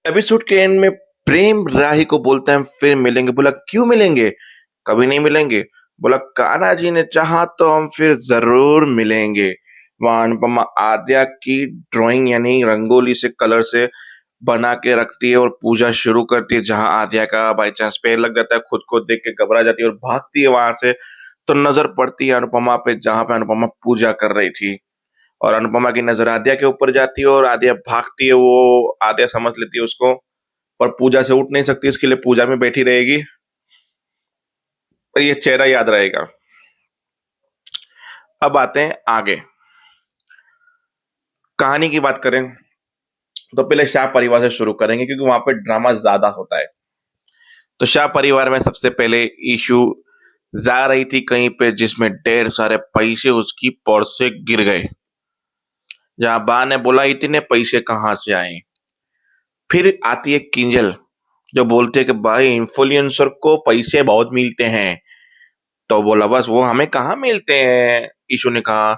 Episode के and में प्रेम राही को बोलता है फिर मिलेंगे। बोला क्यों मिलेंगे? कभी नहीं मिलेंगे। बोला कान्हा जी ने चाहा तो हम फिर जरूर मिलेंगे। वहां अनुपमा आद्या की ड्राइंग यानी रंगोली से कलर से बना के रखती है और पूजा शुरू करती है। जहां आद्या का बाई चांस पैर लग जाता है, खुद को देख के घबरा जाती है और भागती है वहां से। तो नजर पड़ती है अनुपमा पे, जहां पे अनुपमा पूजा कर रही थी। और अनुपमा की नजर आद्या के ऊपर जाती है और आद्या भागती है। वो आद्या समझ लेती है उसको, पर पूजा से उठ नहीं सकती, इसके लिए पूजा में बैठी रहेगी। और ये चेहरा याद रहेगा। अब आते हैं आगे कहानी की बात करें तो पहले शाह परिवार से शुरू करेंगे, क्योंकि वहां पे ड्रामा ज्यादा होता है। तो शाह परिवार में सबसे पहले ईशु जा रही थी कहीं पे, जिसमें ढेर सारे पैसे उसकी पर्स से गिर गए। जहां बा ने बोला इतने पैसे कहाँ से आए। फिर आती है किंजल, जो बोलते हैं कि भाई इन्फ्लुएंसर को पैसे बहुत मिलते हैं। तो बोला बस वो हमें कहाँ मिलते हैं। ईशु ने कहा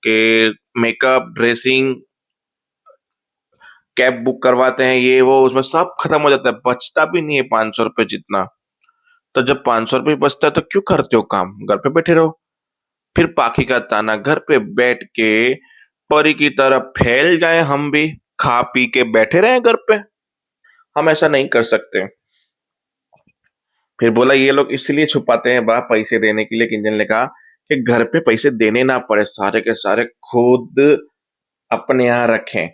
कि मेकअप, ड्रेसिंग, कैब बुक करवाते हैं, ये वो, उसमें सब खत्म हो जाता है, बचता भी नहीं है 500 रुपये जितना। तो जब 500 रुपये बचता है तो क्यों करते हो काम, घर पे बैठे रहो। फिर पाखी का ताना, घर पे बैठ के परी की तरह फैल जाए हम भी, खा पी के बैठे रहे घर पे, हम ऐसा नहीं कर सकते। फिर बोला ये लोग इसलिए छुपाते हैं बा पैसे देने के लिए। किंजल ने कहा कि घर पे पैसे देने ना पड़े, सारे के सारे खुद अपने यहाँ रखें।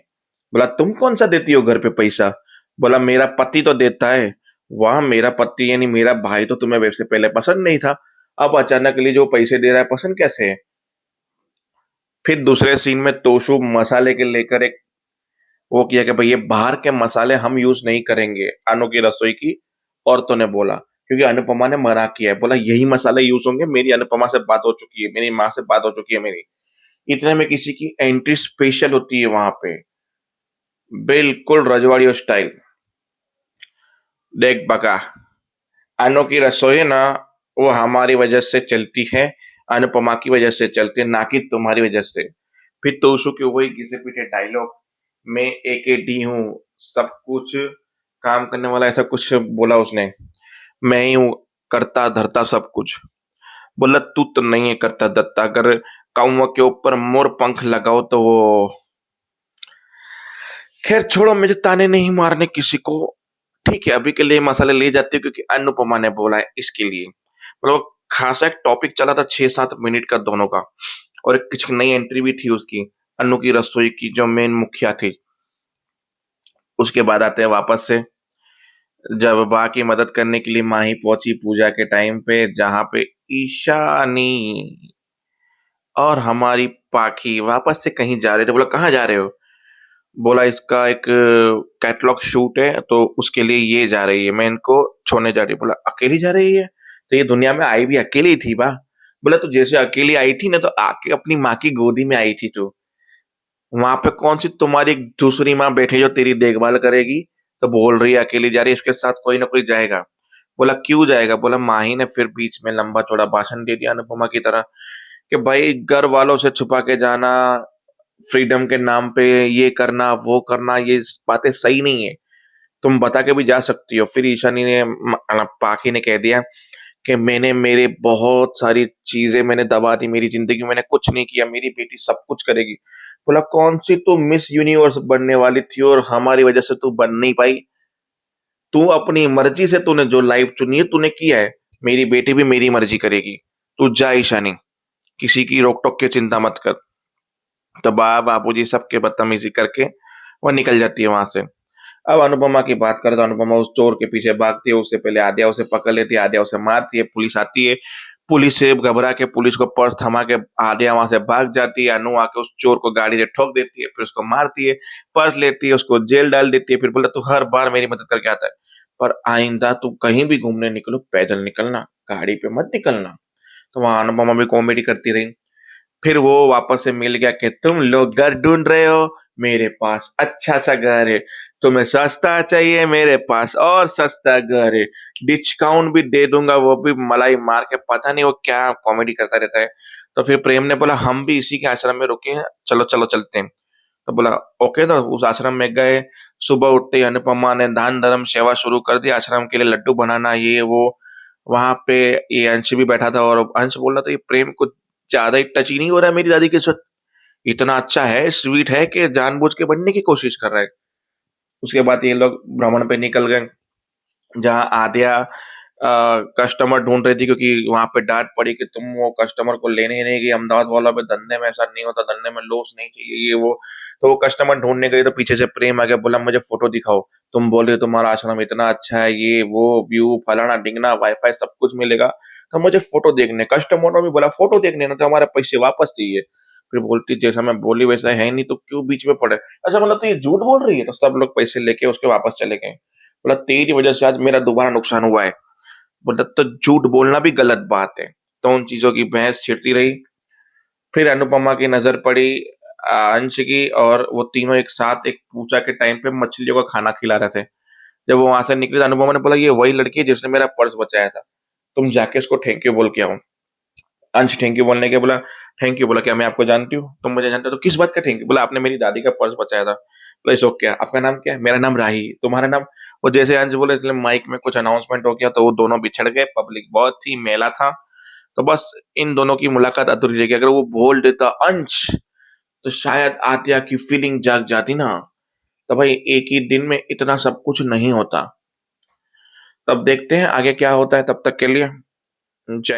बोला तुम कौन सा देती हो घर पे पैसा? बोला मेरा पति तो देता है। वाह, मेरा पति यानी मेरा भाई तो तुम्हें वैसे पहले पसंद नहीं था, अब अचानक लिए जो पैसे दे रहा है पसंद कैसे है? फिर दूसरे सीन में तोशु मसाले के लेकर एक वो किया कि भाई ये बाहर के मसाले हम यूज नहीं करेंगे अनु की रसोई की औरतों ने बोला, क्योंकि अनुपमा ने मना किया है। बोला यही मसाले यूज होंगे, मेरी अनुपमा से बात हो चुकी है, मेरी माँ से बात हो चुकी है मेरी। इतने में किसी की एंट्री स्पेशल होती है वहां पे, बिल्कुल रजवाड़ी स्टाइल। देख बका, अनु की रसोई ना, वो हमारी वजह से चलती है, अनुपमा की वजह से चलती है, ना कि तुम्हारी वजह से। फिर तोशु के वही घिसे पीटे डायलॉग, मैं AKD हूँ, सब कुछ काम करने वाला, ऐसा कुछ बोला उसने। मैं ही हूँ करता धरता सब कुछ। बोला तू तो नहीं है करता धरता, अगर कौवा के ऊपर मोर पंख लगाओ तो वो। खैर छोड़ो, मुझे ताने नहीं मारने किसी को। ठीक है, अभी के लिए मसाले ले जाती हूँ क्योंकि अनुपमा ने बोला है इसके लिए। मतलब खासा एक टॉपिक चला था 6-7 मिनट का दोनों का। और एक कुछ नई एंट्री भी थी उसकी, अनु की रसोई की, जो मेन मुखिया थी। उसके बाद आते हैं वापस से, जब बा की मदद करने के लिए माही पहुंची पूजा के टाइम पे, जहां पे ईशानी और हमारी पाखी वापस से कहीं जा रहे थे। बोला कहाँ जा रहे हो? बोला इसका एक कैटलॉग शूट है तो उसके लिए ये जा रही है, मैं इनको छोड़ने जा रही हूँ। बोला अकेली जा रही है? तो ये दुनिया में आई भी अकेली ही थी बा। बोला तो जैसे अकेली आई थी ना, तो आके अपनी माँ की गोदी में आई थी तू। वहां पे कौन सी तुम्हारी एक दूसरी माँ बैठी जो तेरी देखभाल करेगी? तो बोल रही है अकेली जा रही है, इसके साथ कोई ना कोई जाएगा। बोला क्यों जाएगा? बोला माही ने फिर बीच में लंबा चौड़ा भाषण दे दिया अनुपमा की तरह, कि भाई घर वालों से छुपा के जाना, फ्रीडम के नाम पे ये करना वो करना, ये बातें सही नहीं है, तुम बता के भी जा सकती हो। फिर ईशानी ने पाखी ने कह दिया कि मैंने मेरे बहुत सारी चीजें मैंने दबा दी, मेरी जिंदगी में मैंने कुछ नहीं किया, मेरी बेटी सब कुछ करेगी। बोला कौन सी तू मिस यूनिवर्स बनने वाली थी और हमारी वजह से तू बन नहीं पाई? तू अपनी मर्जी से तूने जो लाइफ चुनी है तूने किया है, मेरी बेटी भी मेरी मर्जी करेगी। तू जा ईशानी, किसी की रोक टोक की चिंता मत कर। तो बाबूजी सबके बदतमीजी करके वो निकल जाती है वहां से। अब अनुपमा की बात करें तो अनुपमा उस चोर के पीछे भागती है, उससे पहले आद्या उसे पकड़ लेती है, आद्या उसे मारती है, पुलिस आती है, पुलिस से घबरा के पुलिस को पर्स थमा के आद्या वहां से भाग जाती है। अनु आके उस चोर को गाड़ी से ठोक देती है, फिर उसको मारती है, पर्स लेती है, उसको जेल डाल देती है। फिर बोला तू हर बार मेरी मदद करके आता है, पर आइंदा तू कहीं भी घूमने निकलो पैदल निकलना, गाड़ी पे मत निकलना। तो वहां अनुपमा भी कॉमेडी करती रही। फिर वो वापस से मिल गया कि तुम लोग घर ढूंढ रहे हो, मेरे पास अच्छा सा घर है। तुम्हें सस्ता चाहिए, मेरे पास और सस्ता घर है, डिस्काउंट भी दे दूंगा, वो भी मलाई मार के। पता नहीं वो क्या कॉमेडी करता रहता है। तो फिर प्रेम ने बोला हम भी इसी के आश्रम में रुके हैं, चलो चलो चलते हैं। तो बोला ओके। तो उस आश्रम में गए, सुबह उठते ही अनुपमा ने दान धर्म सेवा शुरू कर दी, आश्रम के लिए लड्डू बनाना ये वो। वहां पे ये अंश भी बैठा था और अंश बोल रहा था ये प्रेम कुछ ज्यादा ही टची नहीं हो रहा है मेरी दादी के साथ। इतना अच्छा है, स्वीट है कि जानबूझ के बनने की कोशिश कर रहा है। उसके बाद ये लोग भ्रमण पे निकल गए, जहाँ आद्या कस्टमर ढूंढ रही थी क्योंकि वहां पे डांट पड़ी कि तुम वो कस्टमर को लेने ही नहीं गई, अहमदाबाद वालों पे धंधे में ऐसा नहीं होता, धंधे में लॉस नहीं चाहिए ये वो। तो वो कस्टमर ढूंढने गई तो पीछे से प्रेम आ गया, बोला मुझे फोटो दिखाओ, तुम बोल रहे हो तुम्हारा आश्रम इतना अच्छा है ये वो, व्यू फलाना ढिंगना वाईफाई सब कुछ मिलेगा, तो मुझे फोटो देखने। कस्टमर ने भी बोला फोटो देखने ना तो हमारे पैसे वापस चाहिए। फिर बोलती जैसा मैं बोली वैसा है नहीं तो क्यों बीच में पड़े। अच्छा मतलब तो ये झूठ बोल रही है, तो सब लोग पैसे लेके उसके वापस चले गए। बोला तेरी वजह से आज मेरा दोबारा नुकसान हुआ है। बोला तो झूठ बोलना भी गलत बात है। तो उन चीजों की बहस छिड़ती रही। फिर अनुपमा की नजर पड़ी अंश की, और वो तीनों एक साथ एक पूजा के टाइम पे मछलियों का खाना खिला रहे थे। जब वो वहां से निकली तो अनुपमा ने बोला ये वही लड़की है जिसने मेरा पर्स बचाया था, तुम जाके उसको थैंक यू बोल के आओ। अंश थैंक यू बोलने के बोला, थैंक यू। बोला क्या मैं आपको जानती हूँ, तुम मुझे जानते हो? तो किस बात का थैंक यू? बोला आपने मेरी दादी का पर्स बचाया था। बोला इस क्या, आपका नाम क्या है? मेरा नाम राही, तुम्हारा नाम? वो जैसे अंश बोले इसलिए माइक में कुछ अनाउंसमेंट हो गया तो वो दोनों बिछड़ गए, पब्लिक बहुत थी, मेला था। तो बस इन दोनों की मुलाकात अधूरी रह गई। अगर वो बोल देता अंश तो शायद आद्या की फीलिंग जाग जाती ना। तो भाई एक ही दिन में इतना सब कुछ नहीं होता। तब देखते हैं आगे क्या होता है, तब तक के लिए जय